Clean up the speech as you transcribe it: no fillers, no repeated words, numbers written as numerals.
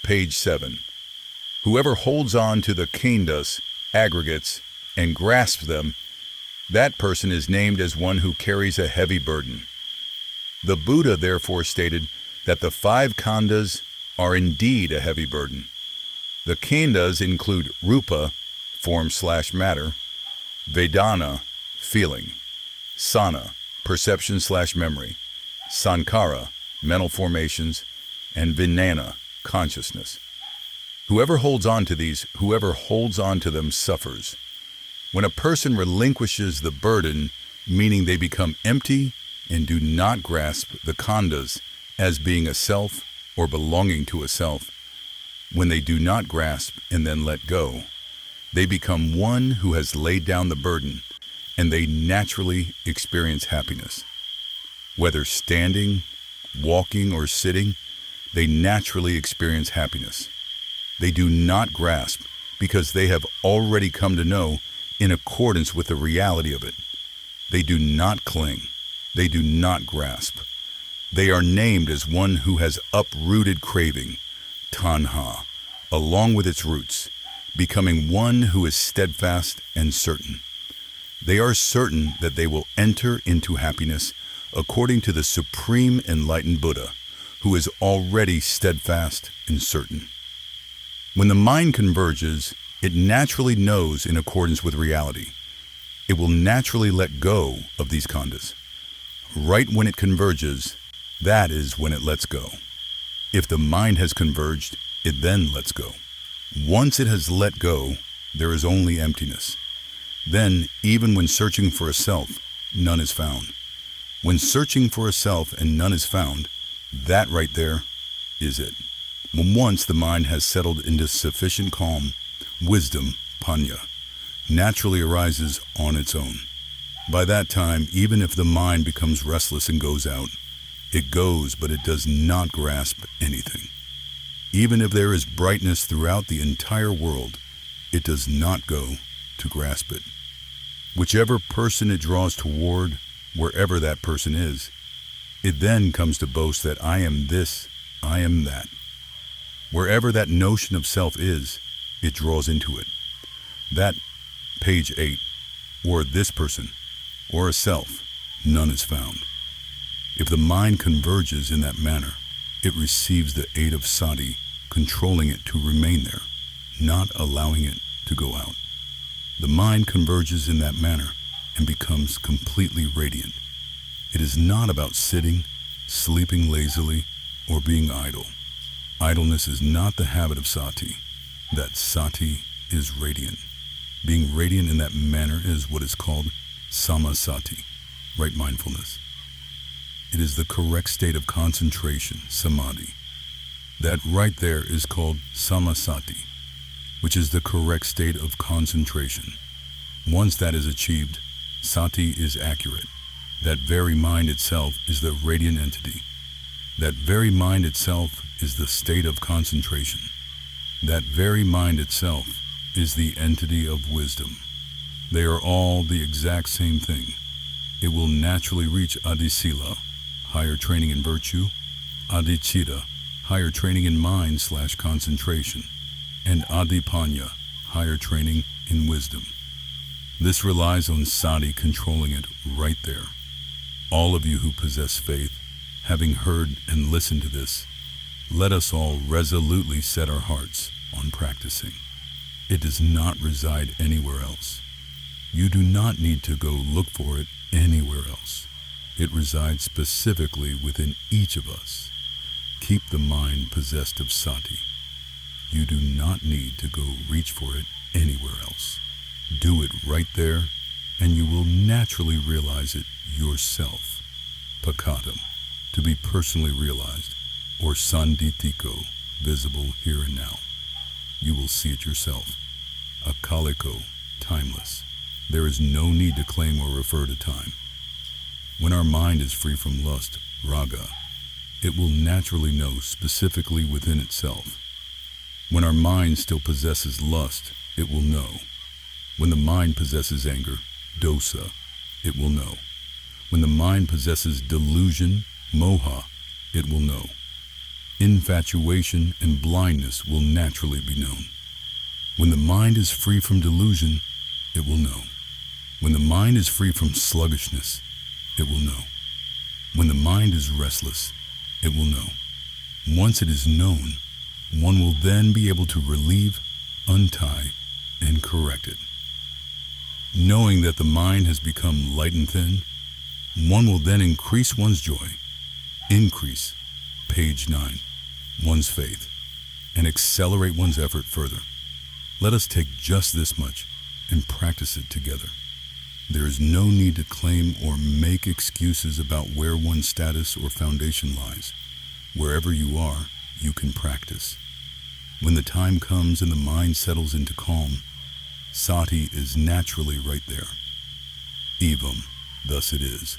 Page 7. Whoever holds on to the khandhas, aggregates, and grasps them, that person is named as one who carries a heavy burden. The Buddha therefore stated that the 5 khandhas are indeed a heavy burden. The khandhas include rupa, form/matter, vedana, feeling, sana, perception/memory, sankhara, mental formations, and vijnana, consciousness. Whoever holds on to these, whoever holds on to them suffers. When a person relinquishes the burden, meaning they become empty and do not grasp the khandhas as being a self or belonging to a self, when they do not grasp and then let go, they become one who has laid down the burden, and they naturally experience happiness. Whether standing, walking, or sitting, they naturally experience happiness. They do not grasp because they have already come to know in accordance with the reality of it. They do not cling. They do not grasp. They are named as one who has uprooted craving, tanha, along with its roots, becoming one who is steadfast and certain. They are certain that they will enter into happiness according to the Supreme Enlightened Buddha, who is already steadfast and certain. When the mind converges, it naturally knows in accordance with reality. It will naturally let go of these khandhas. Right when it converges, that is when it lets go. If the mind has converged, it then lets go. Once it has let go, there is only emptiness. Then, even when searching for a self, none is found. When searching for a self and none is found, that right there is it. When once the mind has settled into sufficient calm, wisdom, panya, naturally arises on its own. By that time, even if the mind becomes restless and goes out, it goes, but it does not grasp anything. Even if there is brightness throughout the entire world, it does not go to grasp it. Whichever person it draws toward, wherever that person is, it then comes to boast that I am this, I am that. Wherever that notion of self is, it draws into it. That, page 8, or this person, or a self, none is found. If the mind converges in that manner, it receives the aid of Sati, controlling it to remain there, not allowing it to go out. The mind converges in that manner and becomes completely radiant. It is not about sitting, sleeping lazily, or being idle. Idleness is not the habit of Sati. That Sati is radiant. Being radiant in that manner is what is called samasati, right mindfulness. It is the correct state of concentration, samadhi. That right there is called samasati, which is the correct state of concentration. Once that is achieved, Sati is accurate. That very mind itself is the radiant entity. That very mind itself is the state of concentration. That very mind itself is the entity of wisdom. They are all the exact same thing. It will naturally reach Adisila, higher training in virtue, Adicitta, higher training in mind/concentration, and Adipanya, higher training in wisdom. This relies on Sati controlling it right there. All of you who possess faith, having heard and listened to this, let us all resolutely set our hearts on practicing. It does not reside anywhere else. You do not need to go look for it anywhere else. It resides specifically within each of us. Keep the mind possessed of Sati. You do not need to go reach for it anywhere else. Do it right there, and you will naturally realize it yourself. Pakatam, to be personally realized, or sanditiko, visible here and now. You will see it yourself. Akaliko, timeless. There is no need to claim or refer to time. When our mind is free from lust, raga, it will naturally know specifically within itself. When our mind still possesses lust, it will know. When the mind possesses anger, dosa, it will know. When the mind possesses delusion, moha, it will know. infatuation, and blindness will naturally be known. When the mind is free from delusion, it will know. When the mind is free from sluggishness, it will know. When the mind is restless, it will know. Once it is known, one will then be able to relieve, untie, and correct it. Knowing that the mind has become light and thin, one will then increase one's joy, increase, page 9, one's faith, and accelerate one's effort further. Let us take just this much and practice it together. There is no need to claim or make excuses about where one's status or foundation lies. Wherever you are, you can practice. When the time comes and the mind settles into calm, Sati is naturally right there. Evam, thus it is.